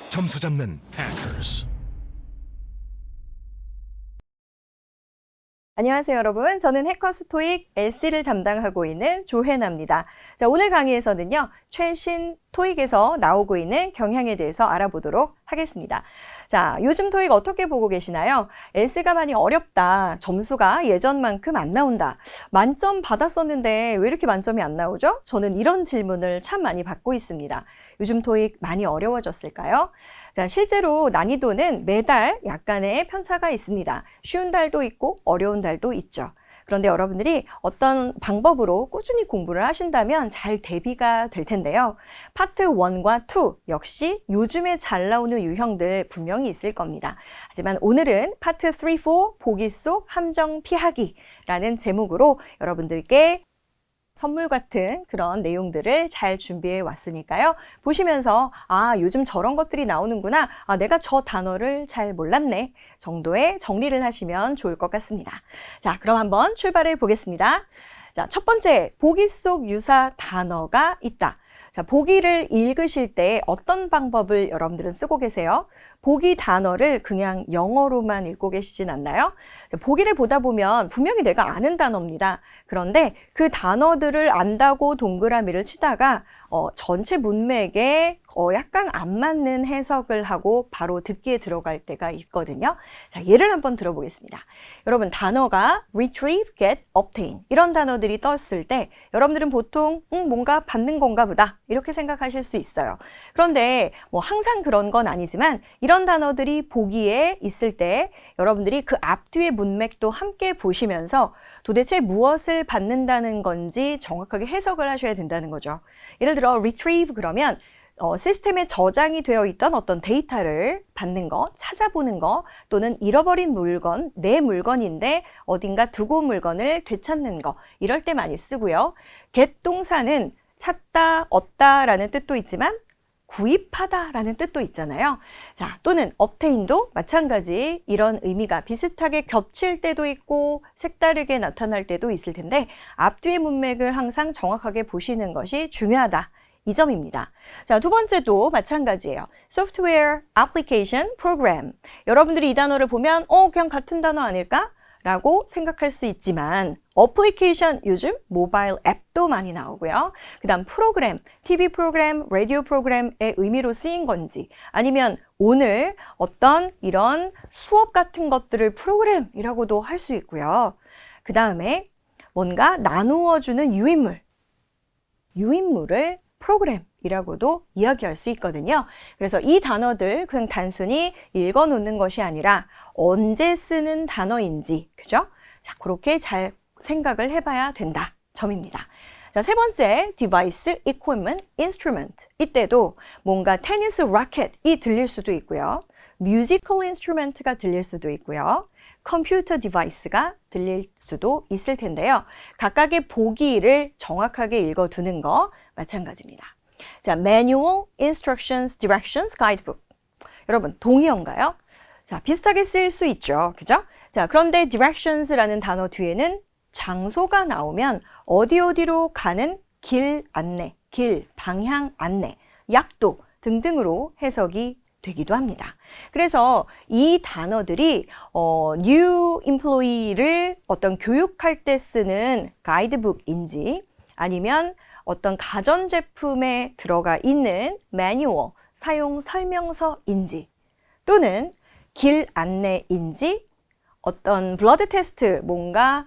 점수 잡는 Hackers. 안녕하세요, 여러분. 저는 해커스 토익 LC를 담당하고 있는 조혜나입니다. 자, 오늘 강의에서는요, 최신 토익에서 나오고 있는 경향에 대해서 알아보도록 하겠습니다. 자, 요즘 토익 어떻게 보고 계시나요? LC가 많이 어렵다. 점수가 예전만큼 안 나온다. 만점 받았었는데 왜 이렇게 만점이 안 나오죠? 저는 이런 질문을 참 많이 받고 있습니다. 요즘 토익 많이 어려워졌을까요? 자, 실제로 난이도는 매달 약간의 편차가 있습니다. 쉬운 달도 있고 어려운 달도 있죠. 그런데 여러분들이 어떤 방법으로 꾸준히 공부를 하신다면 잘 대비가 될 텐데요. 파트 1과 2 역시 요즘에 잘 나오는 유형들 분명히 있을 겁니다. 하지만 오늘은 파트 3, 4 보기 속 함정 피하기라는 제목으로 여러분들께 선물 같은 그런 내용들을 잘 준비해 왔으니까요. 보시면서 요즘 저런 것들이 나오는구나. 내가 저 단어를 잘 몰랐네. 정도의 정리를 하시면 좋을 것 같습니다. 자, 그럼 한번 출발해 보겠습니다. 자, 첫 번째, 보기 속 유사 단어가 있다. 자, 보기를 읽으실 때 어떤 방법을 여러분들은 쓰고 계세요? 보기 단어를 그냥 영어로만 읽고 계시진 않나요? 자, 보기를 보다 보면 분명히 내가 아는 단어입니다. 그런데 그 단어들을 안다고 동그라미를 치다가 전체 문맥에 약간 안 맞는 해석을 하고 바로 듣기에 들어갈 때가 있거든요. 자, 예를 한번 들어보겠습니다. 여러분, 단어가 retrieve, get, obtain 이런 단어들이 떴을 때 여러분들은 보통 뭔가 받는 건가 보다 이렇게 생각하실 수 있어요. 그런데 뭐 항상 그런 건 아니지만 이런 단어들이 보기에 있을 때 여러분들이 그 앞뒤의 문맥도 함께 보시면서 도대체 무엇을 받는다는 건지 정확하게 해석을 하셔야 된다는 거죠. 예를 들어 retrieve 그러면 시스템에 저장이 되어 있던 어떤 데이터를 받는 거, 찾아보는 거, 또는 잃어버린 물건, 내 물건인데 어딘가 두고 온 물건을 되찾는 거, 이럴 때 많이 쓰고요. get 동사는 찾다, 얻다라는 뜻도 있지만 구입하다라는 뜻도 있잖아요. 자, 또는 obtain도 마찬가지 이런 의미가 비슷하게 겹칠 때도 있고 색다르게 나타날 때도 있을 텐데 앞뒤의 문맥을 항상 정확하게 보시는 것이 중요하다. 이 점입니다. 자, 두 번째도 마찬가지예요. Software, Application, Program. 여러분들이 이 단어를 보면 그냥 같은 단어 아닐까? 라고 생각할 수 있지만 어플리케이션, 요즘 모바일 앱도 많이 나오고요. 그 다음 프로그램, TV 프로그램, 라디오 프로그램의 의미로 쓰인 건지 아니면 오늘 어떤 이런 수업 같은 것들을 프로그램이라고도 할 수 있고요. 그 다음에 뭔가 나누어주는 유인물을 프로그램이라고도 이야기할 수 있거든요. 그래서 이 단어들 그냥 단순히 읽어놓는 것이 아니라 언제 쓰는 단어인지, 그죠? 자, 그렇게 잘 생각을 해봐야 된다 점입니다. 자, 세 번째, device, equipment, instrument. 이때도 뭔가 테니스 라켓이 들릴 수도 있고요. musical instrument가 들릴 수도 있고요. 컴퓨터 디바이스가 들릴 수도 있을 텐데요. 각각의 보기를 정확하게 읽어두는 거 마찬가지입니다. 자, manual, instructions, directions, guidebook. 여러분, 동의어인가요? 자, 비슷하게 쓸 수 있죠. 그죠? 자, 그런데 directions라는 단어 뒤에는 장소가 나오면 어디로 가는 길 안내, 길, 방향 안내, 약도 등등으로 해석이 되기도 합니다. 그래서 이 단어들이 new employee를 어떤 교육할 때 쓰는 가이드북인지 아니면 어떤 가전제품에 들어가 있는 매뉴얼, 사용 설명서인지 또는 길 안내인지 어떤 블러드 테스트, 뭔가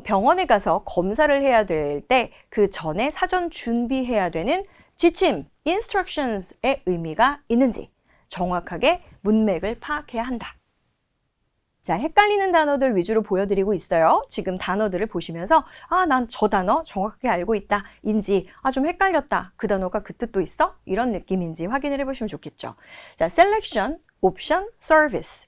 병원에 가서 검사를 해야 될 때 그 전에 사전 준비해야 되는 지침, instructions의 의미가 있는지 정확하게 문맥을 파악해야 한다. 자, 헷갈리는 단어들 위주로 보여드리고 있어요. 지금 단어들을 보시면서 난 저 단어 정확하게 알고 있다 인지 좀 헷갈렸다. 그 단어가 그 뜻도 있어? 이런 느낌인지 확인을 해보시면 좋겠죠. 자, selection, option, service.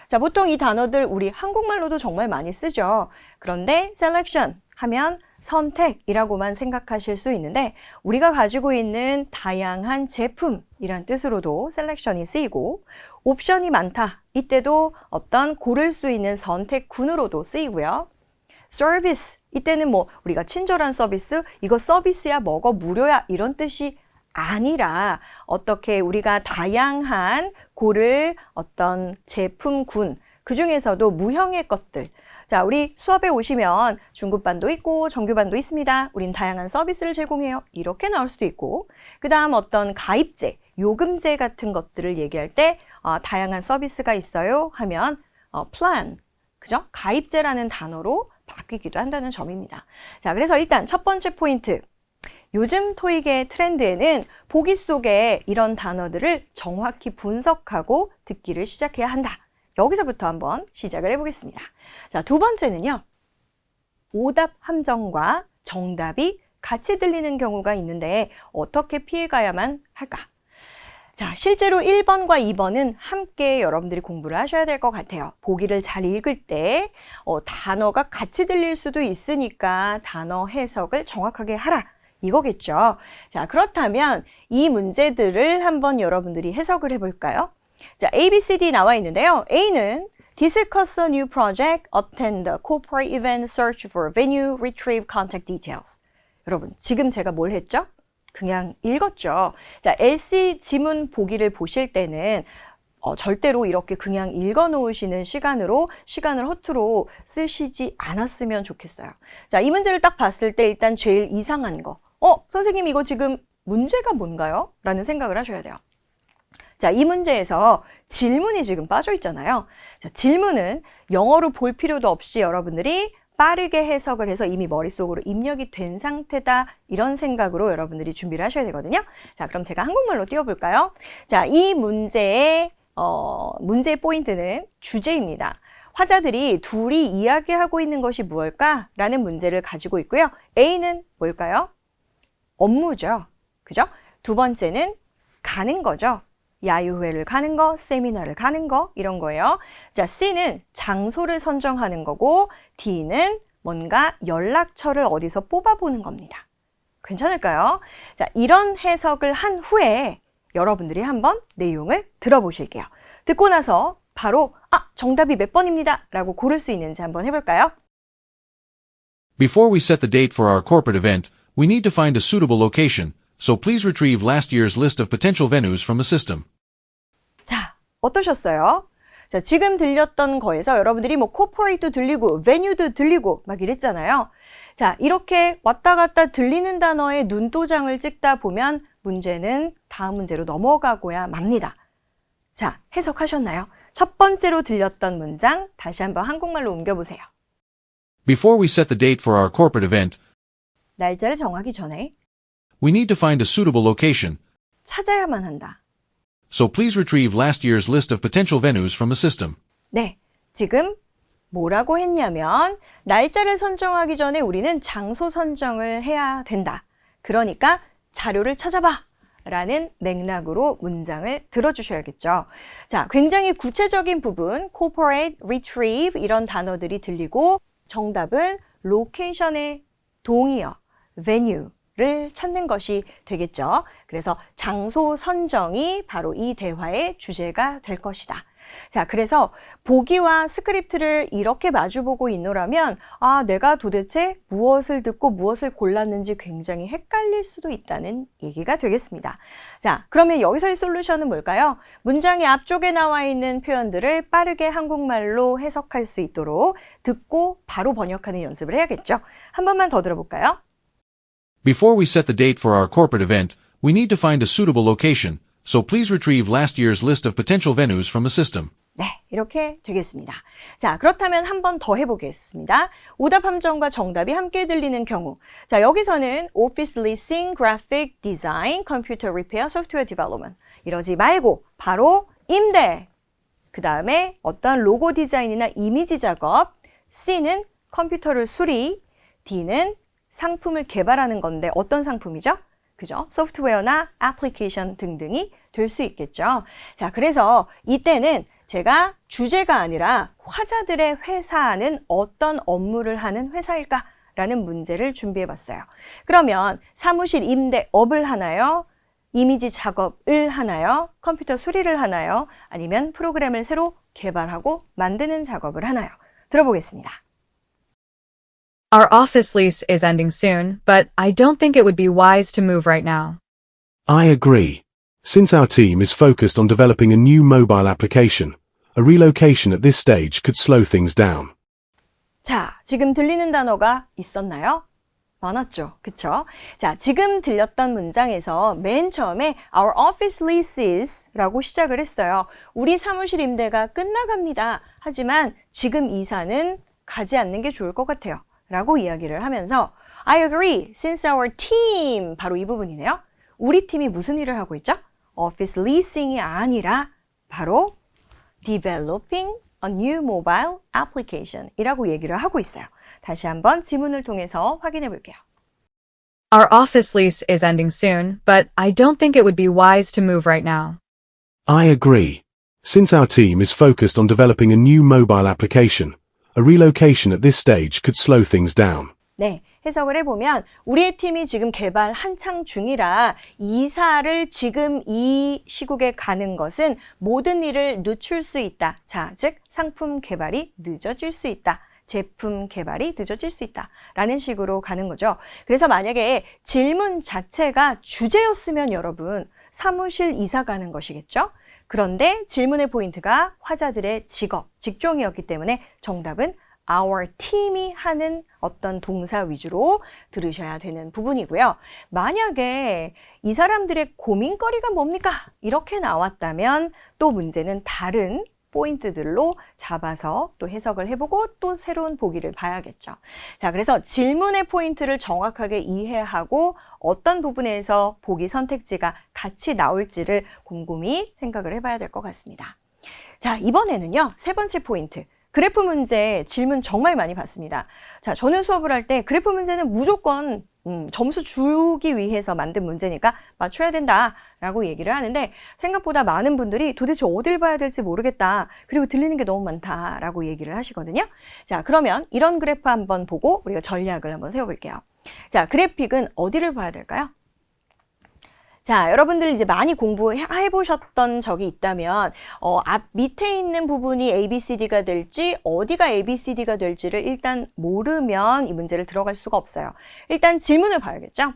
자, 보통 이 단어들 우리 한국말로도 정말 많이 쓰죠. 그런데 selection 하면 선택이라고만 생각하실 수 있는데 우리가 가지고 있는 다양한 제품이란 뜻으로도 selection이 쓰이고 옵션이 많다. 이때도 어떤 고를 수 있는 선택군으로도 쓰이고요. 서비스, 이때는 뭐 우리가 친절한 서비스, 이거 서비스야, 먹어, 무료야 이런 뜻이 아니라 어떻게 우리가 다양한 고를 어떤 제품군, 그 중에서도 무형의 것들. 자, 우리 수업에 오시면 중급반도 있고 정규반도 있습니다. 우린 다양한 서비스를 제공해요. 이렇게 나올 수도 있고, 그 다음 어떤 가입제, 요금제 같은 것들을 얘기할 때 다양한 서비스가 있어요 하면 plan, 그죠? 가입제라는 단어로 바뀌기도 한다는 점입니다. 자, 그래서 일단 첫 번째 포인트. 요즘 토익의 트렌드에는 보기 속에 이런 단어들을 정확히 분석하고 듣기를 시작해야 한다. 여기서부터 한번 시작을 해보겠습니다. 자, 두 번째는요. 오답 함정과 정답이 같이 들리는 경우가 있는데 어떻게 피해가야만 할까? 자, 실제로 1번과 2번은 함께 여러분들이 공부를 하셔야 될 것 같아요. 보기를 잘 읽을 때 단어가 같이 들릴 수도 있으니까 단어 해석을 정확하게 하라. 이거겠죠. 자, 그렇다면 이 문제들을 한번 여러분들이 해석을 해볼까요? 자, A, B, C, D 나와 있는데요. A는 discuss a new project, attend a corporate event, search for venue, retrieve contact details. 여러분, 지금 제가 뭘 했죠? 그냥 읽었죠. 자, LC 지문 보기를 보실 때는 절대로 이렇게 그냥 읽어 놓으시는 시간을 허투루 쓰시지 않았으면 좋겠어요. 자, 이 문제를 딱 봤을 때 일단 제일 이상한 거. 선생님 이거 지금 문제가 뭔가요? 라는 생각을 하셔야 돼요. 자, 이 문제에서 질문이 지금 빠져 있잖아요. 자, 질문은 영어로 볼 필요도 없이 여러분들이 빠르게 해석을 해서 이미 머릿속으로 입력이 된 상태다. 이런 생각으로 여러분들이 준비를 하셔야 되거든요. 자, 그럼 제가 한국말로 띄워볼까요? 자, 이 문제의 포인트는 주제입니다. 화자들이 둘이 이야기하고 있는 것이 무엇일까? 라는 문제를 가지고 있고요. A는 뭘까요? 업무죠. 그죠? 두 번째는 가는 거죠. 야유회를 가는 거, 세미나를 가는 거, 이런 거예요. 자, C는 장소를 선정하는 거고, D는 뭔가 연락처를 어디서 뽑아보는 겁니다. 괜찮을까요? 자, 이런 해석을 한 후에 여러분들이 한번 내용을 들어보실게요. 듣고 나서 바로 정답이 몇 번입니다 라고 고를 수 있는지 한번 해볼까요? Before we set the date for our corporate event, we need to find a suitable location, so please retrieve last year's list of potential venues from the system. 자, 어떠셨어요? 자, 지금 들렸던 거에서 여러분들이 뭐 코퍼레이트도 들리고 venue도 들리고 막 이랬잖아요. 자, 이렇게 왔다 갔다 들리는 단어에 눈도장을 찍다 보면 문제는 다음 문제로 넘어가고야 맙니다. 자, 해석하셨나요? 첫 번째로 들렸던 문장 다시 한번 한국말로 옮겨보세요. Before we set the date for our corporate event, 날짜를 정하기 전에 we need to find a suitable location, 찾아야만 한다. so please retrieve last year's list of potential venues from the system. 네, 지금 뭐라고 했냐면 날짜를 선정하기 전에 우리는 장소 선정을 해야 된다. 그러니까 자료를 찾아봐 라는 맥락으로 문장을 들어주셔야겠죠. 자, 굉장히 구체적인 부분, corporate, retrieve 이런 단어들이 들리고 정답은 location의 동의어, venue를 찾는 것이 되겠죠. 그래서 장소 선정이 바로 이 대화의 주제가 될 것이다. 자, 그래서 보기와 스크립트를 이렇게 마주보고 있노라면 내가 도대체 무엇을 듣고 무엇을 골랐는지 굉장히 헷갈릴 수도 있다는 얘기가 되겠습니다. 자, 그러면 여기서의 솔루션은 뭘까요? 문장의 앞쪽에 나와 있는 표현들을 빠르게 한국말로 해석할 수 있도록 듣고 바로 번역하는 연습을 해야겠죠. 한 번만 더 들어볼까요? Before we set the date for our corporate event, we need to find a suitable location, so please retrieve last year's list of potential venues from the system. 네, 이렇게 되겠습니다. 자, 그렇다면 한 번 더 해보겠습니다. 오답 함정과 정답이 함께 들리는 경우. 자, 여기서는 Office Leasing, Graphic Design, Computer Repair, Software Development. 이러지 말고 바로 임대. 그 다음에 어떤 로고 디자인이나 이미지 작업. C는 컴퓨터를 수리. D는 상품을 개발하는 건데 어떤 상품이죠? 그죠? 소프트웨어나 애플리케이션 등등이 될 수 있겠죠. 자, 그래서 이때는 제가 주제가 아니라 화자들의 회사는 어떤 업무를 하는 회사일까? 라는 문제를 준비해 봤어요. 그러면 사무실 임대업을 하나요? 이미지 작업을 하나요? 컴퓨터 수리를 하나요? 아니면 프로그램을 새로 개발하고 만드는 작업을 하나요? 들어보겠습니다. Our office lease is ending soon, but I don't think it would be wise to move right now. I agree. Since our team is focused on developing a new mobile application, a relocation at this stage could slow things down. 자, 지금 들리는 단어가 있었나요? 많았죠. 그쵸? 자, 지금 들렸던 문장에서 맨 처음에 Our office leases 라고 시작을 했어요. 우리 사무실 임대가 끝나갑니다. 하지만 지금 이사는 가지 않는 게 좋을 것 같아요. 라고 이야기를 하면서 I agree, since our team 바로 이 부분이네요. 우리 팀이 무슨 일을 하고 있죠? office leasing이 아니라 바로 developing a new mobile application 이라고 얘기를 하고 있어요. 다시 한번 지문을 통해서 확인해 볼게요. Our office lease is ending soon, but I don't think it would be wise to move right now. I agree. Since our team is focused on developing a new mobile application, a relocation at this stage could slow things down. 네, 해석을 해보면 우리의 팀이 지금 개발 한창 중이라 이사를 지금 이 시국에 가는 것은 모든 일을 늦출 수 있다. 자, 즉 상품 개발이 늦어질 수 있다. 제품 개발이 늦어질 수 있다. 라는 식으로 가는 거죠. 그래서 만약에 질문 자체가 주제였으면 여러분 사무실 이사 가는 것이겠죠? 그런데 질문의 포인트가 화자들의 직업, 직종이었기 때문에 정답은 our team이 하는 어떤 동사 위주로 들으셔야 되는 부분이고요. 만약에 이 사람들의 고민거리가 뭡니까? 이렇게 나왔다면 또 문제는 다른 포인트들로 잡아서 또 해석을 해보고 또 새로운 보기를 봐야겠죠. 자, 그래서 질문의 포인트를 정확하게 이해하고 어떤 부분에서 보기 선택지가 같이 나올지를 곰곰이 생각을 해봐야 될 것 같습니다. 자, 이번에는요, 세 번째 포인트. 그래프 문제 질문 정말 많이 받습니다. 자, 저는 수업을 할 때 그래프 문제는 무조건 점수 주기 위해서 만든 문제니까 맞춰야 된다라고 얘기를 하는데 생각보다 많은 분들이 도대체 어딜 봐야 될지 모르겠다. 그리고 들리는 게 너무 많다라고 얘기를 하시거든요. 자, 그러면 이런 그래프 한번 보고 우리가 전략을 한번 세워볼게요. 자, 그래픽은 어디를 봐야 될까요? 자, 여러분들 이제 많이 공부해 보셨던 적이 있다면 앞 밑에 있는 부분이 ABCD가 될지 어디가 ABCD가 될지를 일단 모르면 이 문제를 들어갈 수가 없어요. 일단 질문을 봐야겠죠?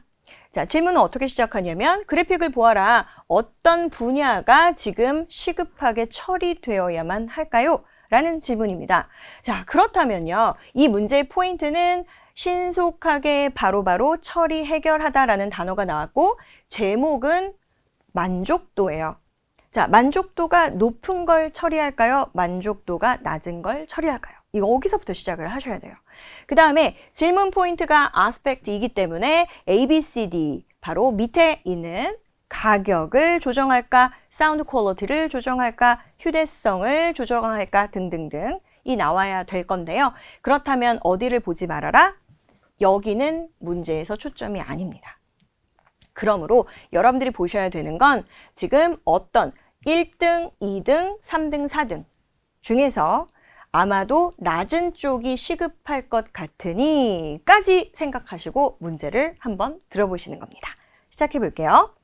자, 질문은 어떻게 시작하냐면 그래픽을 보아라. 어떤 분야가 지금 시급하게 처리되어야만 할까요? 라는 질문입니다. 자, 그렇다면요. 이 문제의 포인트는 신속하게 바로바로 처리 해결하다라는 단어가 나왔고 제목은 만족도예요. 자, 만족도가 높은 걸 처리할까요? 만족도가 낮은 걸 처리할까요? 이거 여기서부터 시작을 하셔야 돼요. 그 다음에 질문 포인트가 aspect이기 때문에 ABCD 바로 밑에 있는 가격을 조정할까, 사운드 퀄리티를 조정할까, 휴대성을 조정할까 등등등 이 나와야 될 건데요. 그렇다면 어디를 보지 말아라? 여기는 문제에서 초점이 아닙니다. 그러므로 여러분들이 보셔야 되는 건 지금 어떤 1등, 2등, 3등, 4등 중에서 아마도 낮은 쪽이 시급할 것 같으니 까지 생각하시고 문제를 한번 들어보시는 겁니다. 시작해 볼게요.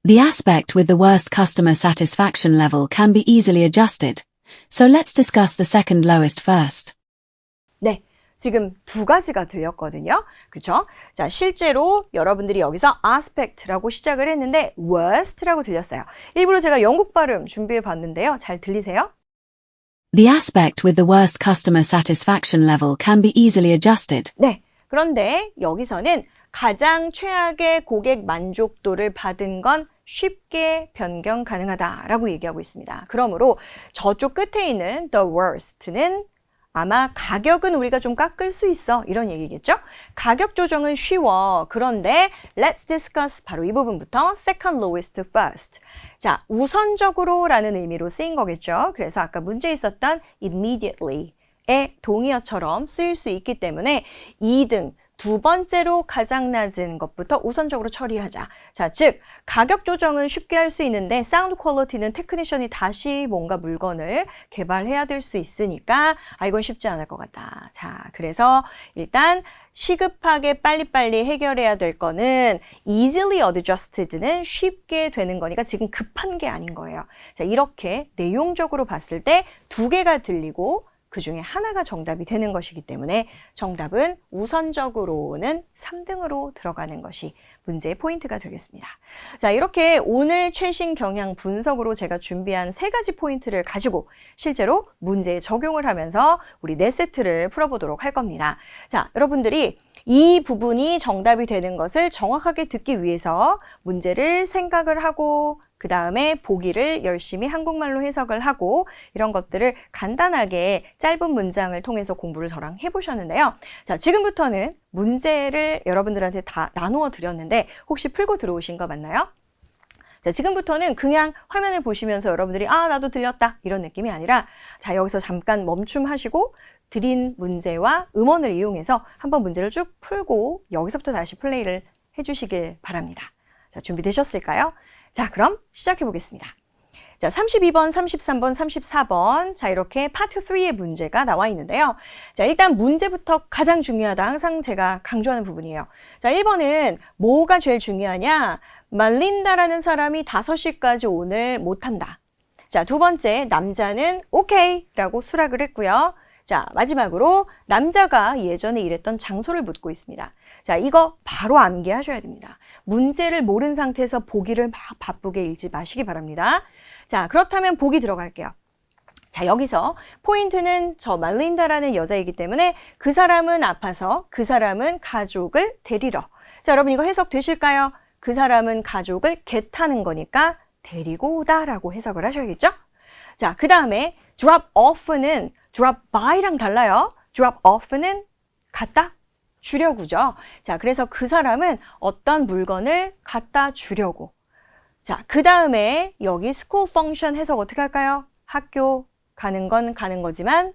The aspect with the worst customer satisfaction level can be easily adjusted. So let's discuss the second lowest first. 네, 지금 두 가지가 들렸거든요. 그쵸? 자, 실제로 여러분들이 여기서 aspect라고 시작을 했는데 worst라고 들렸어요. 일부러 제가 영국 발음 준비해 봤는데요. 잘 들리세요? The aspect with the worst customer satisfaction level can be easily adjusted. 네, 그런데 여기서는 가장 최악의 고객 만족도를 받은 건 쉽게 변경 가능하다라고 얘기하고 있습니다. 그러므로 저쪽 끝에 있는 the worst는 아마 가격은 우리가 좀 깎을 수 있어 이런 얘기겠죠? 가격 조정은 쉬워. 그런데 let's discuss 바로 이 부분부터 second lowest first. 자, 우선적으로 라는 의미로 쓰인 거겠죠? 그래서 아까 문제에 있었던 immediately의 동의어처럼 쓰일 수 있기 때문에 2등 두 번째로 가장 낮은 것부터 우선적으로 처리하자. 자, 즉 가격 조정은 쉽게 할 수 있는데 사운드 퀄리티는 테크니션이 다시 뭔가 물건을 개발해야 될 수 있으니까 이건 쉽지 않을 것 같다. 자, 그래서 일단 시급하게 빨리빨리 해결해야 될 거는 easily adjusted는 쉽게 되는 거니까 지금 급한 게 아닌 거예요. 자, 이렇게 내용적으로 봤을 때 두 개가 들리고 그 중에 하나가 정답이 되는 것이기 때문에 정답은 우선적으로는 3등으로 들어가는 것이 문제의 포인트가 되겠습니다. 자, 이렇게 오늘 최신 경향 분석으로 제가 준비한 3가지 포인트를 가지고 실제로 문제에 적용을 하면서 우리 4세트를 풀어보도록 할 겁니다. 자, 여러분들이 이 부분이 정답이 되는 것을 정확하게 듣기 위해서 문제를 생각을 하고 그 다음에 보기를 열심히 한국말로 해석을 하고 이런 것들을 간단하게 짧은 문장을 통해서 공부를 저랑 해보셨는데요. 자, 지금부터는 문제를 여러분들한테 다 나누어 드렸는데 혹시 풀고 들어오신 거 맞나요? 자, 지금부터는 그냥 화면을 보시면서 여러분들이 나도 들렸다 이런 느낌이 아니라 자, 여기서 잠깐 멈춤하시고 드린 문제와 음원을 이용해서 한번 문제를 쭉 풀고 여기서부터 다시 플레이를 해주시길 바랍니다. 자, 준비되셨을까요? 자, 그럼 시작해 보겠습니다. 자, 32번, 33번, 34번. 자, 이렇게 파트 3의 문제가 나와 있는데요. 자, 일단 문제부터 가장 중요하다. 항상 제가 강조하는 부분이에요. 자, 1번은 뭐가 제일 중요하냐? 말린다라는 사람이 5시까지 오늘 못한다. 자, 두 번째, 남자는 오케이 라고 수락을 했고요. 자, 마지막으로 남자가 예전에 일했던 장소를 묻고 있습니다. 자, 이거 바로 암기하셔야 됩니다. 문제를 모른 상태에서 보기를 막 바쁘게 읽지 마시기 바랍니다. 자, 그렇다면 보기 들어갈게요. 자, 여기서 포인트는 저 말린다라는 여자이기 때문에 그 사람은 아파서 그 사람은 가족을 데리러. 자, 여러분 이거 해석 되실까요? 그 사람은 가족을 겟하는 거니까 데리고 오다라고 해석을 하셔야겠죠? 자, 그 다음에 drop off는 drop by랑 달라요. drop off는 갖다 주려고죠. 자, 그래서 그 사람은 어떤 물건을 갖다 주려고. 자, 그 다음에 여기 school function 해석 어떻게 할까요? 학교 가는 건 가는 거지만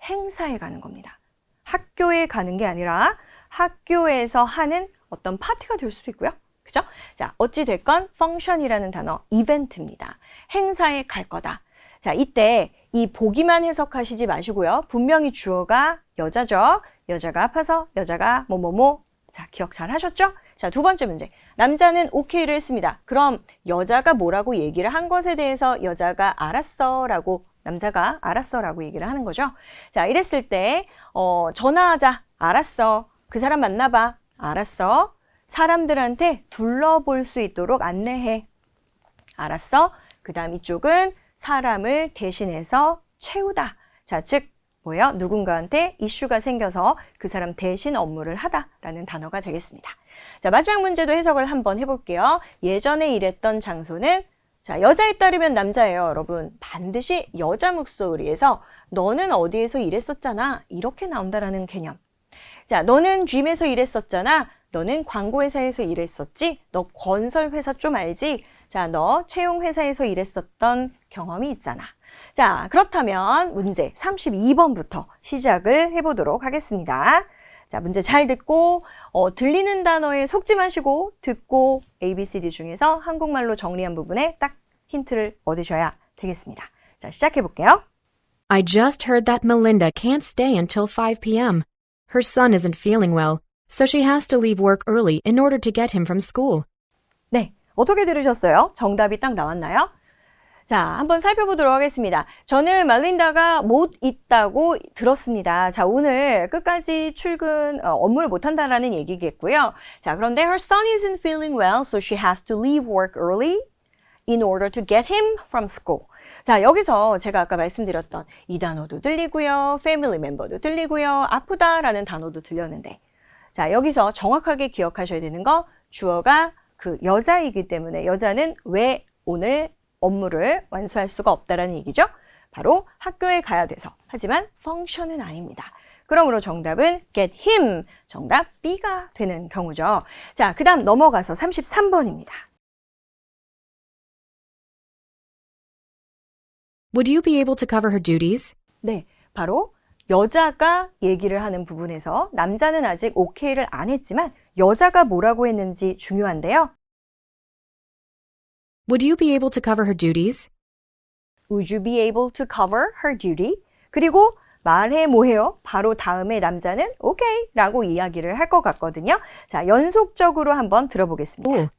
행사에 가는 겁니다. 학교에 가는 게 아니라 학교에서 하는 어떤 파티가 될 수도 있고요. 그죠? 자, 어찌됐건 function이라는 단어, 이벤트입니다. 행사에 갈 거다. 자, 이때 이 보기만 해석하시지 마시고요. 분명히 주어가 여자죠. 여자가 아파서 여자가 뭐뭐뭐. 자, 기억 잘 하셨죠? 자, 두 번째 문제. 남자는 오케이를 했습니다. 그럼 여자가 뭐라고 얘기를 한 것에 대해서 여자가 알았어 라고 남자가 알았어 라고 얘기를 하는 거죠. 자, 이랬을 때 전화하자. 알았어. 그 사람 만나봐. 알았어. 사람들한테 둘러볼 수 있도록 안내해. 알았어. 그 다음 이쪽은 사람을 대신해서 채우다. 자, 즉 뭐예요? 누군가한테 이슈가 생겨서 그 사람 대신 업무를 하다라는 단어가 되겠습니다. 자, 마지막 문제도 해석을 한번 해볼게요. 예전에 일했던 장소는 자, 여자에 따르면 남자예요, 여러분. 반드시 여자 목소리에서 너는 어디에서 일했었잖아. 이렇게 나온다라는 개념. 자, 너는 gym에서 일했었잖아. 너는 광고회사에서 일했었지? 너 건설회사 좀 알지? 자, 너 채용회사에서 일했었던 경험이 있잖아. 자, 그렇다면 문제 32번부터 시작을 해보도록 하겠습니다. 자, 문제 잘 듣고 들리는 단어에 속지 마시고 듣고 ABCD 중에서 한국말로 정리한 부분에 딱 힌트를 얻으셔야 되겠습니다. 자, 시작해 볼게요. I just heard that Melinda can't stay until 5 p.m. Her son isn't feeling well, so she has to leave work early in order to get him from school. 네, 어떻게 들으셨어요? 정답이 딱 나왔나요? 자, 한번 살펴보도록 하겠습니다. 저는 말린다가 못 있다고 들었습니다. 자, 오늘 끝까지 출근, 업무를 못한다라는 얘기겠고요. 자, 그런데 her son isn't feeling well, so she has to leave work early in order to get him from school. 자, 여기서 제가 아까 말씀드렸던 이 단어도 들리고요. family member도 들리고요. 아프다라는 단어도 들렸는데 자, 여기서 정확하게 기억하셔야 되는 거 주어가 그 여자이기 때문에 여자는 왜 오늘 업무를 완수할 수가 없다라는 얘기죠. 바로 학교에 가야 돼서. 하지만 function은 아닙니다. 그러므로 정답은 get him. 정답 B가 되는 경우죠. 자, 그 다음 넘어가서 33번입니다. Would you be able to cover her duties? 네, 바로 여자가 얘기를 하는 부분에서 남자는 아직 오케이를 안 했지만 여자가 뭐라고 했는지 중요한데요. Would you be able to cover her duties? Would you be able to cover her duty? 그리고 말해 뭐해요? 바로 다음에 남자는 오케이 라고 이야기를 할 것 같거든요. 자, 연속적으로 한번 들어보겠습니다. Cool.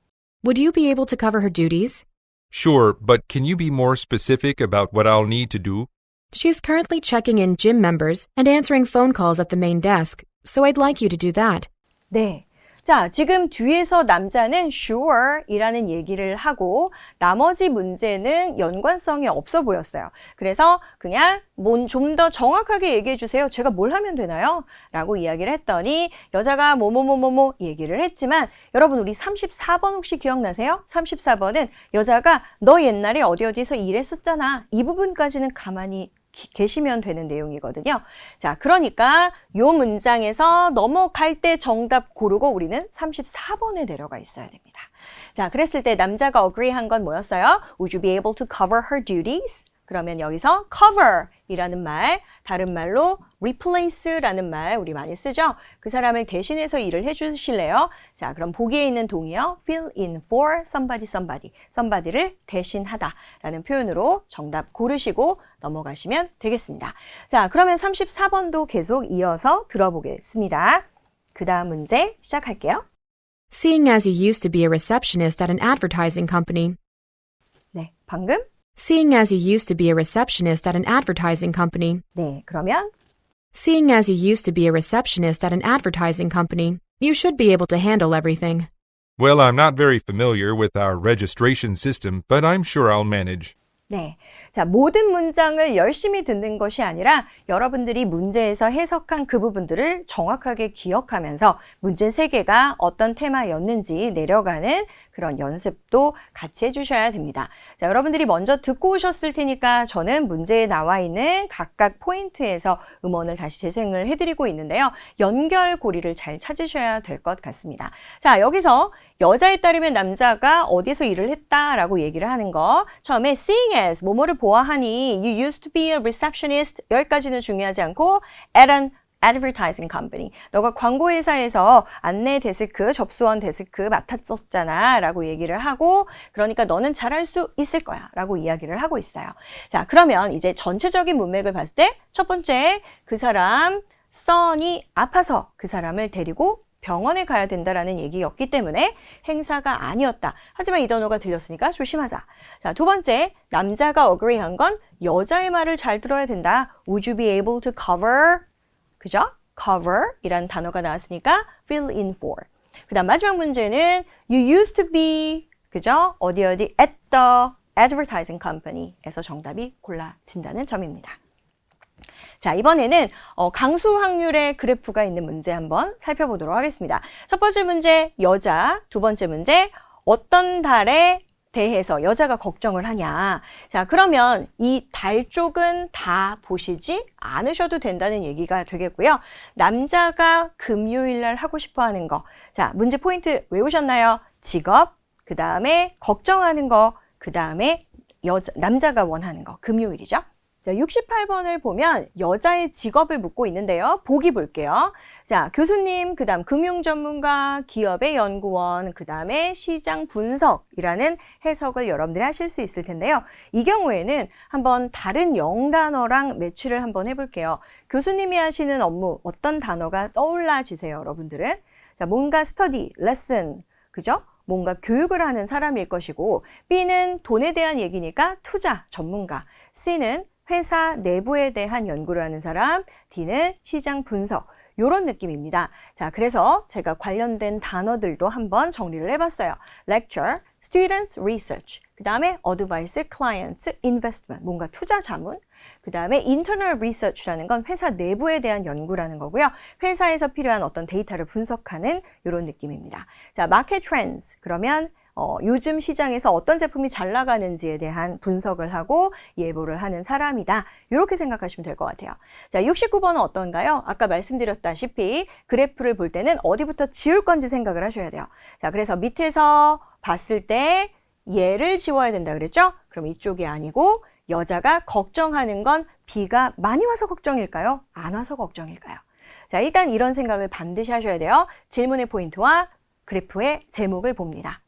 Would you be able to cover her duties? Sure, but can you be more specific about what I'll need to do? She's currently checking in gym members and answering phone calls at the main desk, so I'd like you to do that. 네. 자, 지금 뒤에서 남자는 sure 이라는 얘기를 하고 나머지 문제는 연관성이 없어 보였어요. 그래서 그냥 좀 더 정확하게 얘기해 주세요. 제가 뭘 하면 되나요? 라고 이야기를 했더니 여자가 뭐뭐뭐뭐뭐 얘기를 했지만 여러분 우리 34번 혹시 기억나세요? 34번은 여자가 너 옛날에 어디서 일했었잖아. 이 부분까지는 가만히 계시면 되는 내용이거든요. 자, 그러니까 요 문장에서 넘어갈 때 정답 고르고 우리는 34번에 내려가 있어야 됩니다. 자, 그랬을 때 남자가 agree 한 건 뭐였어요? Would you be able to cover her duties? 그러면 여기서 cover 이라는 말, 다른 말로 replace라는 말 우리 많이 쓰죠? 그 사람을 대신해서 일을 해주실래요? 자, 그럼 보기에 있는 동의어 fill in for somebody, somebody를 대신하다 라는 표현으로 정답 고르시고 넘어가시면 되겠습니다. 자, 그러면 34번도 계속 이어서 들어보겠습니다. 그 다음 문제 시작할게요. Seeing as you used to be a receptionist at an advertising company. 네, 방금 Seeing as you used to be a receptionist at an advertising company. 네, 그러면 Seeing as you used to be a receptionist at an advertising company, you should be able to handle everything. Well, I'm not very familiar with our registration system, but I'm sure I'll manage. 네. 자, 모든 문장을 열심히 듣는 것이 아니라 여러분들이 문제에서 해석한 그 부분들을 정확하게 기억하면서 문제 3개가 어떤 테마였는지 내려가는 그런 연습도 같이 해주셔야 됩니다. 자, 여러분들이 먼저 듣고 오셨을 테니까 저는 문제에 나와 있는 각각 포인트에서 음원을 다시 재생을 해드리고 있는데요. 연결고리를 잘 찾으셔야 될 것 같습니다. 자, 여기서 여자에 따르면 남자가 어디서 일을 했다라고 얘기를 하는 거. 처음에 seeing as, 뭐뭐를 보아하니, you used to be a receptionist, 여기까지는 중요하지 않고 at an advertising company. 너가 광고회사에서 안내 데스크, 접수원 데스크 맡았었잖아 라고 얘기를 하고 그러니까 너는 잘할 수 있을 거야 라고 이야기를 하고 있어요. 자, 그러면 이제 전체적인 문맥을 봤을 때 첫 번째, 그 사람 son이 아파서 그 사람을 데리고 병원에 가야 된다라는 얘기였기 때문에 행사가 아니었다. 하지만 이 단어가 들렸으니까 조심하자. 자, 두 번째, 남자가 agree 한 건 여자의 말을 잘 들어야 된다. Would you be able to cover? 그죠? cover 이라는 단어가 나왔으니까 fill in for. 그 다음 마지막 문제는 you used to be, 그죠? 어디 at the advertising company에서 정답이 골라진다는 점입니다. 자, 이번에는 강수 확률의 그래프가 있는 문제 한번 살펴보도록 하겠습니다. 첫 번째 문제, 여자. 두 번째 문제, 어떤 달에 대해서 여자가 걱정을 하냐. 자, 그러면 이 달 쪽은 다 보시지 않으셔도 된다는 얘기가 되겠고요. 남자가 금요일 날 하고 싶어 하는 거. 자, 문제 포인트 외우셨나요? 직업, 그 다음에 걱정하는 거, 그 다음에 남자가 원하는 거. 금요일이죠. 자, 68번을 보면 여자의 직업을 묻고 있는데요. 보기 볼게요. 자, 교수님, 그 다음 금융전문가, 기업의 연구원, 그 다음에 시장 분석이라는 해석을 여러분들이 하실 수 있을 텐데요. 이 경우에는 한번 다른 영단어랑 매치를 한번 해볼게요. 교수님이 하시는 업무, 어떤 단어가 떠올라지세요, 여러분들은? 자, 뭔가 스터디, 레슨, 그죠? 뭔가 교육을 하는 사람일 것이고, B는 돈에 대한 얘기니까 투자, 전문가, C는 회사 내부에 대한 연구를 하는 사람, D는 시장 분석, 이런 느낌입니다. 자, 그래서 제가 관련된 단어들도 한번 정리를 해봤어요. Lecture, Students Research, 그 다음에 Advice, Clients, Investment, 뭔가 투자 자문, 그 다음에 Internal Research라는 건 회사 내부에 대한 연구라는 거고요. 회사에서 필요한 어떤 데이터를 분석하는 이런 느낌입니다. 자, Market Trends, 그러면 요즘 시장에서 어떤 제품이 잘 나가는지에 대한 분석을 하고 예보를 하는 사람이다. 이렇게 생각하시면 될 것 같아요. 자, 69번은 어떤가요? 아까 말씀드렸다시피 그래프를 볼 때는 어디부터 지울 건지 생각을 하셔야 돼요. 자, 그래서 밑에서 봤을 때 얘를 지워야 된다 그랬죠? 그럼 이쪽이 아니고 여자가 걱정하는 건 비가 많이 와서 걱정일까요? 안 와서 걱정일까요? 자, 일단 이런 생각을 반드시 하셔야 돼요. 질문의 포인트와 그래프의 제목을 봅니다.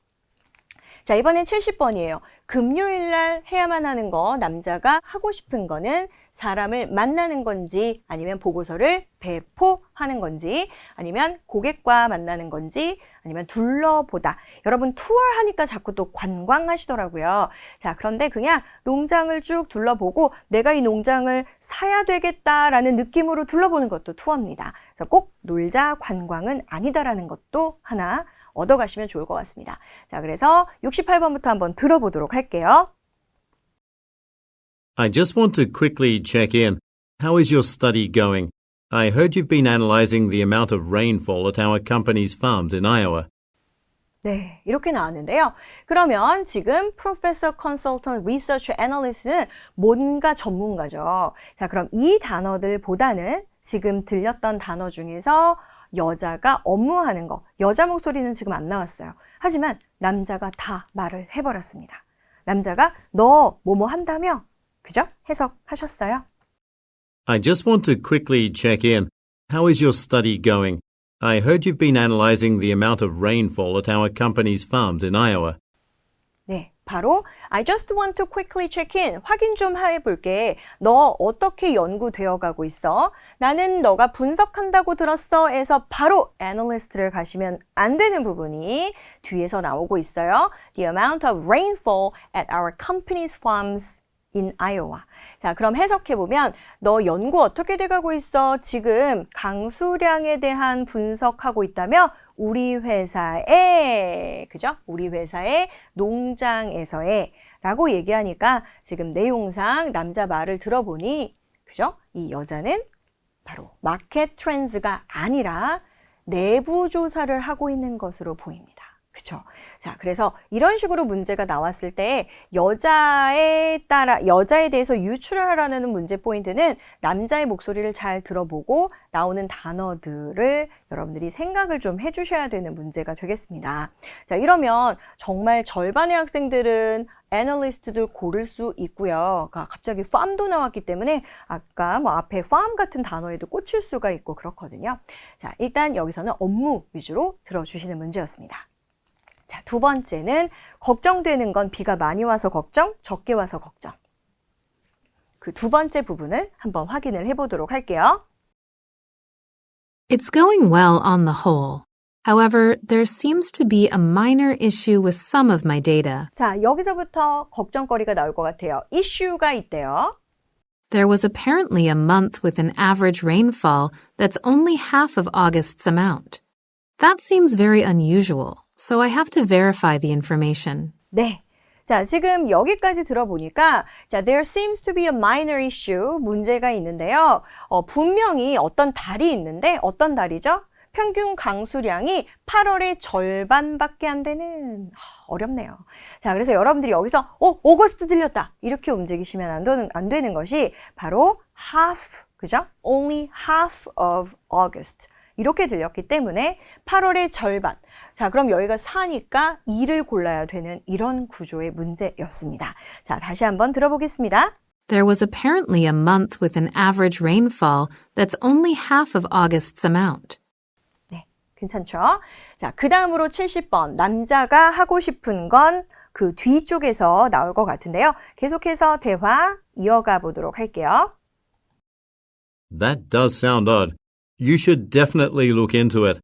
자, 이번엔 70번이에요. 금요일 날 해야만 하는 거, 남자가 하고 싶은 거는 사람을 만나는 건지 아니면 보고서를 배포하는 건지 아니면 고객과 만나는 건지 아니면 둘러보다. 여러분 투어 하니까 자꾸 또 관광하시더라고요. 자, 그런데 그냥 농장을 쭉 둘러보고 내가 이 농장을 사야 되겠다라는 느낌으로 둘러보는 것도 투어입니다. 그래서 꼭 놀자 관광은 아니다라는 것도 하나 얻어가시면 좋을 것 같습니다. 자, 그래서 68번부터 한번 들어보도록 할게요. I just want to quickly check in. How is your study going? I heard you've been analyzing the amount of rainfall at our company's farms in Iowa. 네, 이렇게 나왔는데요. 그러면 지금 Professor Consultant Research Analyst는 뭔가 전문가죠. 자, 그럼 이 단어들보다는 지금 들렸던 단어 중에서 여자가 업무하는 거, 여자 목소리는 지금 안 나왔어요. 하지만 남자가 다 말을 해버렸습니다. 남자가 너 뭐뭐 한다며? 그죠? 해석하셨어요? I just want to quickly check in. How is your study going? I heard you've been analyzing the amount of rainfall at our company's farms in Iowa. 네, 바로 I just want to quickly check in. 확인 좀 해볼게. 너 어떻게 연구되어 가고 있어? 나는 너가 분석한다고 들었어. 에서 바로 analyst를 가시면 안 되는 부분이 뒤에서 나오고 있어요. The amount of rainfall at our company's farms in Iowa. 자, 그럼 해석해보면 너 연구 어떻게 돼가고 있어? 지금 강수량에 대한 분석하고 있다며? 우리 회사에, 그죠? 우리 회사의 농장에서의 라고 얘기하니까 지금 내용상 남자 말을 들어보니, 그죠? 이 여자는 바로 마켓 트렌드가 아니라 내부 조사를 하고 있는 것으로 보입니다. 그쵸? 자, 그래서 이런 식으로 문제가 나왔을 때 여자에 대해서 유추를 하라는 문제 포인트는 남자의 목소리를 잘 들어보고 나오는 단어들을 여러분들이 생각을 좀 해주셔야 되는 문제가 되겠습니다. 자, 이러면 정말 절반의 학생들은 애널리스트들 고를 수 있고요. 갑자기 farm도 나왔기 때문에 아까 뭐 앞에 farm 같은 단어에도 꽂힐 수가 있고 그렇거든요. 자, 일단 여기서는 업무 위주로 들어주시는 문제였습니다. 자, 두 번째는 걱정되는 건 비가 많이 와서 걱정, 적게 와서 걱정. 그 두 번째 부분을 한번 확인을 해보도록 할게요. It's going well on the whole. However, there seems to be a minor issue with some of my data. 자, 여기서부터 걱정거리가 나올 것 같아요. 이슈가 있대요. There was apparently a month with an average rainfall that's only half of August's amount. That seems very unusual. So I have to verify the information. 네. 자, 지금 여기까지 들어보니까 자, there seems to be a minor issue, 문제가 있는데요. 분명히 어떤 달이 있는데 어떤 달이죠? 평균 강수량이 8월의 절반밖에 안 되는 어렵네요. 자, 그래서 여러분들이 여기서 오거스트 들렸다 이렇게 움직이시면 안 되는 것이 바로 half, 그죠? Only half of August. 이렇게 들렸기 때문에 8월의 절반. 자, 그럼 여기가 4니까 2를 골라야 되는 이런 구조의 문제였습니다. 자, 다시 한번 들어보겠습니다. There was apparently a month with an average rainfall that's only half of August's amount. 네, 괜찮죠? 자, 그 다음으로 70번. 남자가 하고 싶은 건 그 뒤쪽에서 나올 것 같은데요. 계속해서 대화 이어가 보도록 할게요. That does sound odd. You should definitely look into it.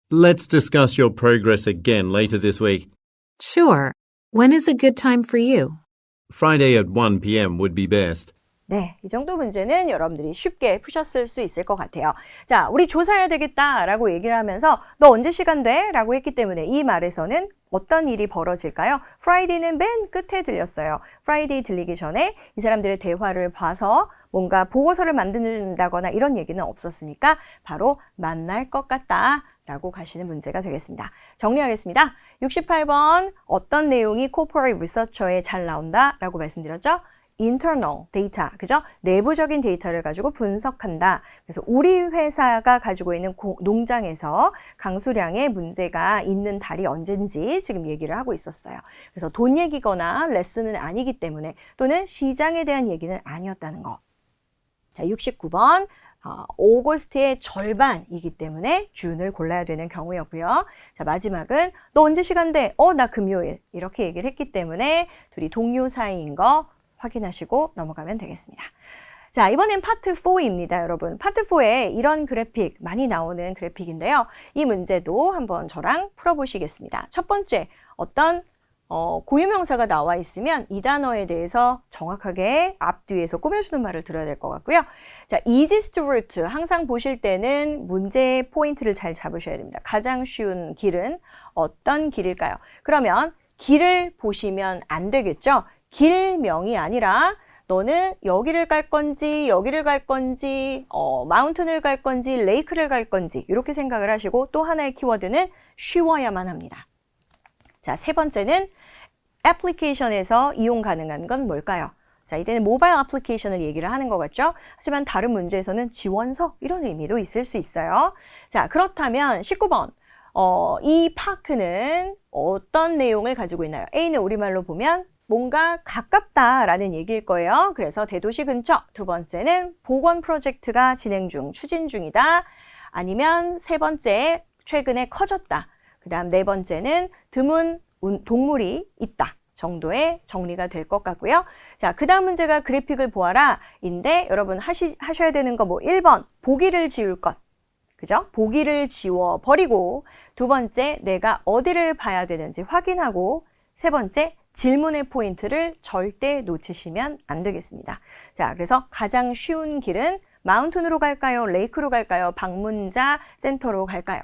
Let's discuss your progress again later this week. Sure. When is a good time for you? Friday at 1 p.m. would be best. 네, 이 정도 문제는 여러분들이 쉽게 푸셨을 수 있을 것 같아요. 자, 우리 조사해야 되겠다라고 얘기를 하면서 너 언제 시간 돼? 라고 했기 때문에 이 말에서는 어떤 일이 벌어질까요? Friday는 맨 끝에 들렸어요. Friday 들리기 전에 이 사람들의 대화를 봐서 뭔가 보고서를 만든다거나 이런 얘기는 없었으니까 바로 만날 것 같다 라고 가시는 문제가 되겠습니다. 정리하겠습니다. 68번 어떤 내용이 corporate researcher에 잘 나온다 라고 말씀드렸죠? internal 데이터, 그죠? 내부적인 데이터를 가지고 분석한다. 그래서 우리 회사가 가지고 있는 농장에서 강수량에 문제가 있는 달이 언젠지 지금 얘기를 하고 있었어요. 그래서 돈 얘기거나 레슨은 아니기 때문에 또는 시장에 대한 얘기는 아니었다는 거. 자, 69번. 오거스트의 절반이기 때문에 June을 골라야 되는 경우였고요. 자, 마지막은 너 언제 시간 돼? 나 금요일. 이렇게 얘기를 했기 때문에 둘이 동료 사이인 거 확인하시고 넘어가면 되겠습니다. 자, 이번엔 파트 4입니다, 여러분. 파트 4에 이런 그래픽, 많이 나오는 그래픽인데요. 이 문제도 한번 저랑 풀어보시겠습니다. 첫 번째, 어떤 고유명사가 나와 있으면 이 단어에 대해서 정확하게 앞뒤에서 꾸며주는 말을 들어야 될 것 같고요. 자, easiest route. 항상 보실 때는 문제의 포인트를 잘 잡으셔야 됩니다. 가장 쉬운 길은 어떤 길일까요? 그러면 길을 보시면 안 되겠죠? 길명이 아니라 너는 여기를 갈 건지 여기를 갈 건지 마운틴을 갈 건지 레이크를 갈 건지 이렇게 생각을 하시고 또 하나의 키워드는 쉬워야만 합니다. 자, 세 번째는 애플리케이션에서 이용 가능한 건 뭘까요? 자, 이때는 모바일 애플리케이션을 얘기를 하는 것 같죠? 하지만 다른 문제에서는 지원서 이런 의미도 있을 수 있어요. 자, 그렇다면 19번 이 파크는 어떤 내용을 가지고 있나요? A는 우리말로 보면 뭔가 가깝다라는 얘기일 거예요. 그래서 대도시 근처. 두 번째는 복원 프로젝트가 진행 중, 추진 중이다. 아니면 세 번째, 최근에 커졌다. 그 다음 네 번째는 드문 동물이 있다 정도의 정리가 될 것 같고요. 자, 그 다음 문제가 그래픽을 보아라 인데 여러분 하셔야 되는 거 뭐 1번 보기를 지울 것. 그죠? 보기를 지워 버리고 두 번째 내가 어디를 봐야 되는지 확인하고 세 번째 질문의 포인트를 절대 놓치시면 안 되겠습니다. 자, 그래서 가장 쉬운 길은 마운틴으로 갈까요? 레이크로 갈까요? 방문자 센터로 갈까요?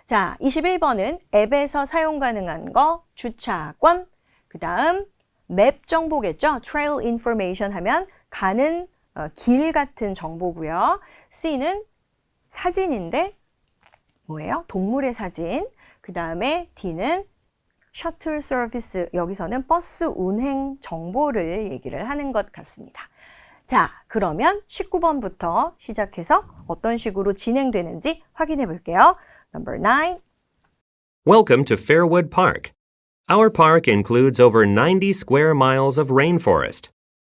자, 21번은 앱에서 사용 가능한 거 주차권, 그 다음 맵 정보겠죠? Trail information 하면 가는 길 같은 정보고요. C는 사진인데 뭐예요? 동물의 사진. 그 다음에 D는 셔틀 서비스, 여기서는 버스 운행 정보를 얘기를 하는 것 같습니다. 자, 그러면 19번부터 시작해서 어떤 식으로 진행되는지 확인해 볼게요. Number 9. Welcome to Fairwood Park. Our park includes over 90 square miles of rainforest.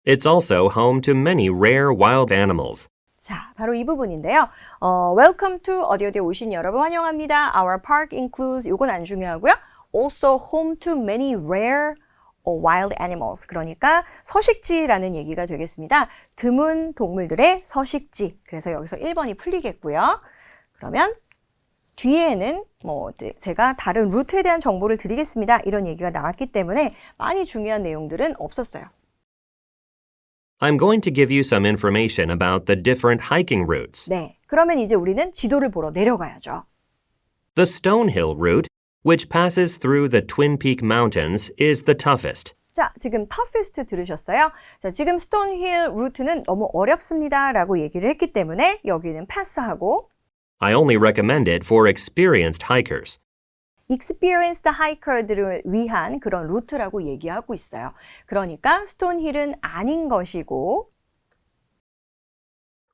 It's also home to many rare wild animals. 자, 바로 이 부분인데요. Welcome to 어디 오신 여러분 환영합니다. Our park includes, 요건 안 중요하고요. Also home to many rare wild animals. 그러니까 서식지라는 얘기가 되겠습니다. 드문 동물들의 서식지. 그래서 여기서 1번이 풀리겠고요. 그러면 뒤에는 제가 다른 루트에 대한 정보를 드리겠습니다. 이런 얘기가 나왔기 때문에 많이 중요한 내용들은 없었어요. I'm going to give you some information about the different hiking routes. 네, 그러면 이제 우리는 지도를 보러 내려가야죠. The Stonehill route, which passes through the Twin Peak Mountains, is the toughest. 자, 지금 toughest 들으셨어요? 자, 지금 스톤힐 루트는 너무 어렵습니다 라고 얘기를 했기 때문에 여기는 패스하고 I only recommend it for experienced hikers. experienced hiker들을 위한 그런 루트라고 얘기하고 있어요. 그러니까 스톤힐은 아닌 것이고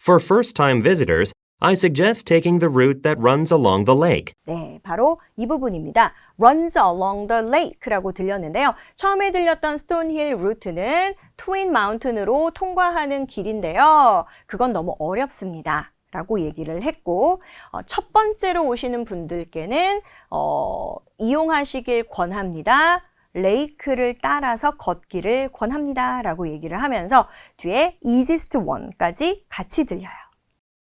For first-time visitors, I suggest taking the route that runs along the lake. 네, 바로 이 부분입니다. runs along the lake라고 들렸는데요. 처음에 들렸던 스톤힐 루트는 트윈 마운틴으로 통과하는 길인데요. 그건 너무 어렵습니다. 라고 얘기를 했고 첫 번째로 오시는 분들께는 이용하시길 권합니다. 레이크를 따라서 걷기를 권합니다. 라고 얘기를 하면서 뒤에 easiest one까지 같이 들려요.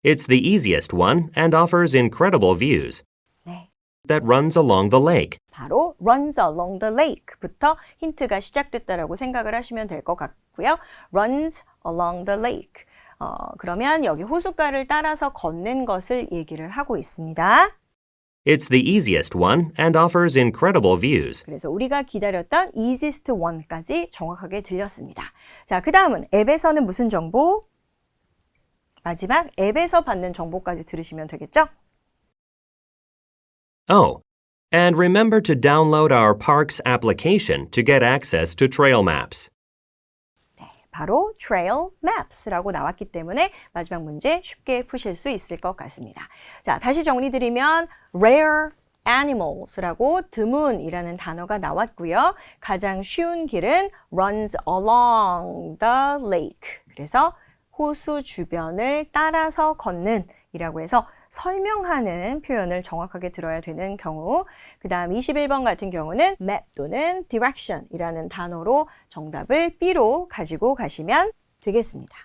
It's the easiest one and offers incredible views. 네, That runs along the lake. 바로 runs along the lake부터 힌트가 시작됐다라고 생각을 하시면 될 것 같고요. runs along the lake. 그러면 여기 호숫가를 따라서 걷는 것을 얘기를 하고 있습니다. It's the easiest one and offers incredible views. 그래서 우리가 기다렸던 easiest one까지 정확하게 들렸습니다. 자, 그 다음은 앱에서는 무슨 정보? 마지막 앱에서 받는 정보까지 들으시면 되겠죠? Oh, and remember to download our park's application to get access to trail maps. 바로 trail maps라고 나왔기 때문에 마지막 문제 쉽게 푸실 수 있을 것 같습니다. 자, 다시 정리드리면 rare animals라고 드문이라는 단어가 나왔고요. 가장 쉬운 길은 runs along the lake. 그래서 호수 주변을 따라서 걷는 이라고 해서 설명하는 표현을 정확하게 들어야 되는 경우, 그 다음 21번 같은 경우는 map 또는 direction 이라는 단어로 정답을 B로 가지고 가시면 되겠습니다.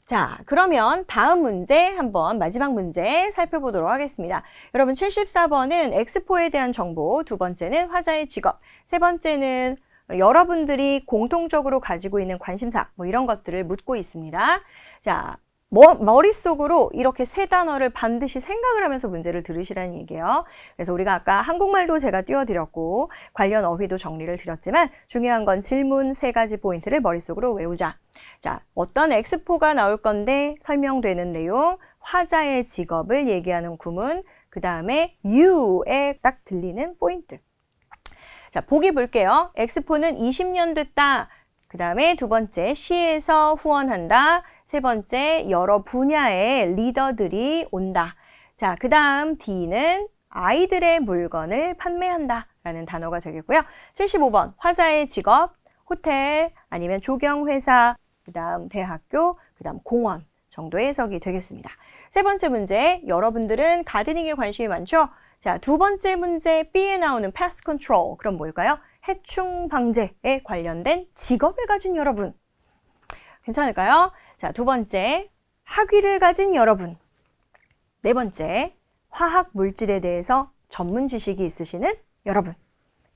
자, 그러면 다음 문제 한번 마지막 문제 살펴보도록 하겠습니다. 여러분 74번은 엑스포에 대한 정보, 두 번째는 화자의 직업, 세 번째는 여러분들이 공통적으로 가지고 있는 관심사 뭐 이런 것들을 묻고 있습니다. 자, 머릿속으로 이렇게 세 단어를 반드시 생각을 하면서 문제를 들으시라는 얘기예요. 그래서 우리가 아까 한국말도 제가 띄워드렸고 관련 어휘도 정리를 드렸지만 중요한 건 질문 세 가지 포인트를 머릿속으로 외우자. 자, 어떤 엑스포가 나올 건데 설명되는 내용, 화자의 직업을 얘기하는 구문, 그 다음에 you에 딱 들리는 포인트. 자, 보기 볼게요. 엑스포는 20년 됐다. 그 다음에 두 번째, 시에서 후원한다. 세 번째, 여러 분야의 리더들이 온다. 자, 그 다음 D는 아이들의 물건을 판매한다 라는 단어가 되겠고요. 75번, 화자의 직업, 호텔, 아니면 조경회사, 그 다음 대학교, 그 다음 공원 정도의 해석이 되겠습니다. 세 번째 문제, 여러분들은 가드닝에 관심이 많죠? 자, 두 번째 문제 B에 나오는 pest control, 그럼 뭘까요? 해충 방제에 관련된 직업을 가진 여러분. 괜찮을까요? 자, 두 번째, 학위를 가진 여러분. 네 번째, 화학 물질에 대해서 전문 지식이 있으시는 여러분.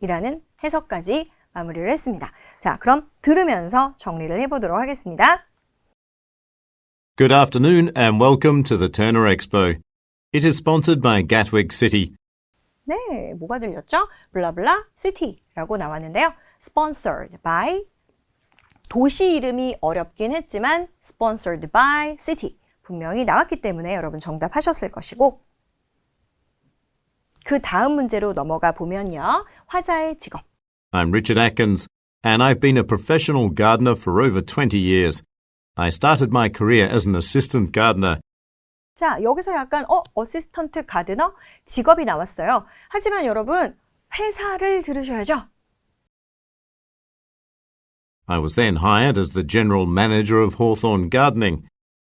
이라는 해석까지 마무리를 했습니다. 자, 그럼 들으면서 정리를 해보도록 하겠습니다. Good afternoon and welcome to the Turner Expo. It is sponsored by Gatwick City. 네, 뭐가 들렸죠? 블라블라 city라고 나왔는데요. Sponsored by, 도시 이름이 어렵긴 했지만 Sponsored by city 분명히 나왔기 때문에 여러분 정답하셨을 것이고, 그 다음 문제로 넘어가 보면요. 화자의 직업. I'm Richard Atkins and I've been a professional gardener for over 20 years. I started my career as an assistant gardener. 자, 여기서 약간 어시스턴트 가드너 직업이 나왔어요. 하지만 여러분, 회사를 들으셔야죠. I was then hired as the general manager of Hawthorne Gardening.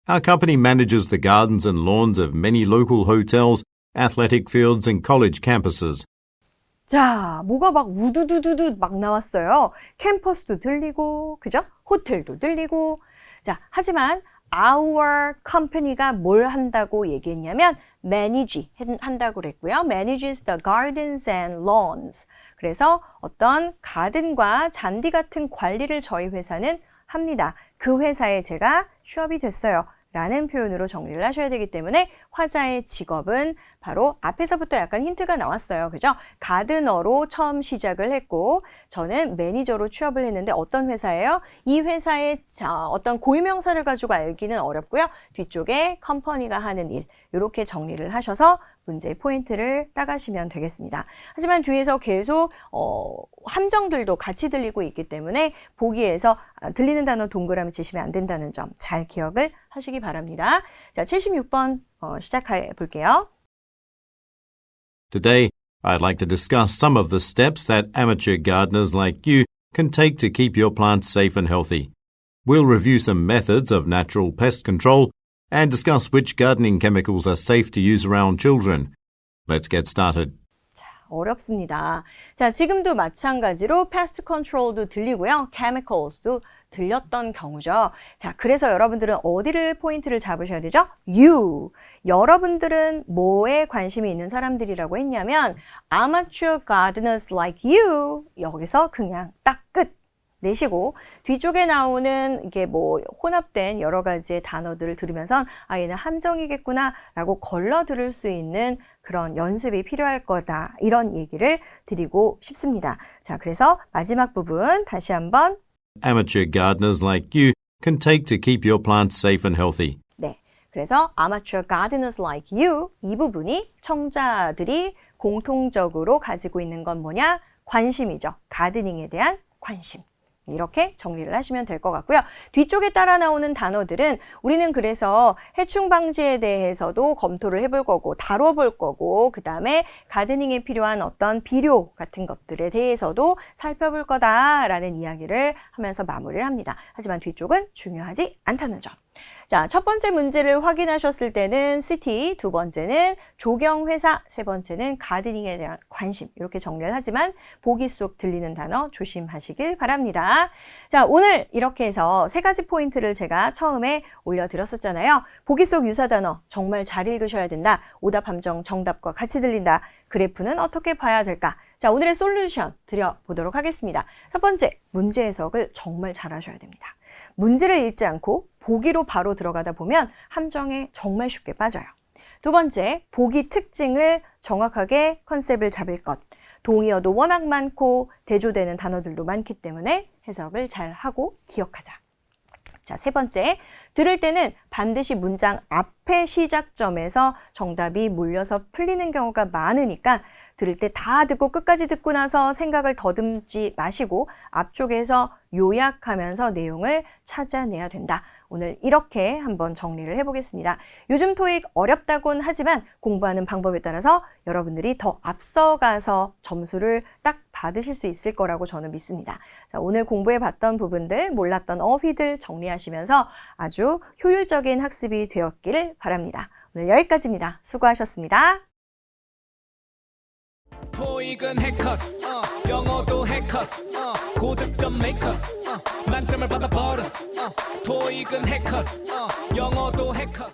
Our company manages the gardens and lawns of many local hotels, athletic fields and college campuses. 자, 뭐가 막 우두두두두 막 나왔어요. 캠퍼스도 들리고, 그죠? 호텔도 들리고. 자, 하지만 our company가 뭘 한다고 얘기했냐면 manage 한다고 그랬고요. manages the gardens and lawns. 그래서 어떤 가든과 잔디 같은 관리를 저희 회사는 합니다. 그 회사에 제가 취업이 됐어요. 라는 표현으로 정리를 하셔야 되기 때문에 화자의 직업은 바로 앞에서부터 약간 힌트가 나왔어요. 그죠? 가드너로 처음 시작을 했고 저는 매니저로 취업을 했는데 어떤 회사예요? 이 회사의 어떤 고유명사를 가지고 알기는 어렵고요. 뒤쪽에 컴퍼니가 하는 일 이렇게 정리를 하셔서 문제의 포인트를 따가시면 되겠습니다. 하지만 뒤에서 계속 함정들도 같이 들리고 있기 때문에 보기에서 들리는 단어 동그라미 치시면 안 된다는 점 잘 기억을 하시기 바랍니다. 자, 76번 시작해 볼게요. Today, I'd like to discuss some of the steps that amateur gardeners like you can take to keep your plants safe and healthy. We'll review some methods of natural pest control and discuss which gardening chemicals are safe to use around children. Let's get started. 어렵습니다. 자, 지금도 마찬가지로 pest control도 들리고요. chemicals도 들렸던 경우죠. 자, 그래서 여러분들은 어디를 포인트를 잡으셔야 되죠? you. 여러분들은 뭐에 관심이 있는 사람들이라고 했냐면 amateur gardeners like you. 여기서 그냥 딱 끝. 내시고 뒤쪽에 나오는 이게 뭐 혼합된 여러 가지의 단어들을 들으면서 아, 얘는 함정이겠구나 라고 걸러 들을 수 있는 그런 연습이 필요할 거다. 이런 얘기를 드리고 싶습니다. 자, 그래서 마지막 부분 다시 한번 Amateur gardeners like you can take to keep your plants safe and healthy. 네, 그래서 amateur gardeners like you 이 부분이 청자들이 공통적으로 가지고 있는 건 뭐냐? 관심이죠. 가드닝에 대한 관심. 이렇게 정리를 하시면 될 것 같고요. 뒤쪽에 따라 나오는 단어들은 우리는 그래서 해충 방지에 대해서도 검토를 해볼 거고 다뤄볼 거고 그 다음에 가드닝에 필요한 어떤 비료 같은 것들에 대해서도 살펴볼 거다라는 이야기를 하면서 마무리를 합니다. 하지만 뒤쪽은 중요하지 않다는 점. 자, 첫 번째 문제를 확인하셨을 때는 city, 두 번째는 조경회사, 세 번째는 가드닝에 대한 관심 이렇게 정리를 하지만 보기 속 들리는 단어 조심하시길 바랍니다. 자, 오늘 이렇게 해서 세 가지 포인트를 제가 처음에 올려드렸었잖아요. 보기 속 유사 단어 정말 잘 읽으셔야 된다. 오답 함정 정답과 같이 들린다. 그래프는 어떻게 봐야 될까? 자, 오늘의 솔루션 드려보도록 하겠습니다. 첫 번째, 문제 해석을 정말 잘 하셔야 됩니다. 문제를 읽지 않고 보기로 바로 들어가다 보면 함정에 정말 쉽게 빠져요. 두 번째, 보기 특징을 정확하게 컨셉을 잡을 것. 동의어도 워낙 많고 대조되는 단어들도 많기 때문에 해석을 잘 하고 기억하자. 자, 세 번째, 들을 때는 반드시 문장 앞에 시작점에서 정답이 몰려서 풀리는 경우가 많으니까 들을 때 다 듣고 끝까지 듣고 나서 생각을 더듬지 마시고 앞쪽에서 요약하면서 내용을 찾아내야 된다. 오늘 이렇게 한번 정리를 해보겠습니다. 요즘 토익 어렵다곤 하지만 공부하는 방법에 따라서 여러분들이 더 앞서가서 점수를 딱 받으실 수 있을 거라고 저는 믿습니다. 자, 오늘 공부해봤던 부분들, 몰랐던 어휘들 정리하시면서 아주 효율적인 학습이 되었기를 바랍니다. 오늘 여기까지입니다. 수고하셨습니다. 토익은 해커스, 영어도 해커스, 고득점 메이커스, 만점을 받아버렸어. 토익은 해커스, 영어도 해커스.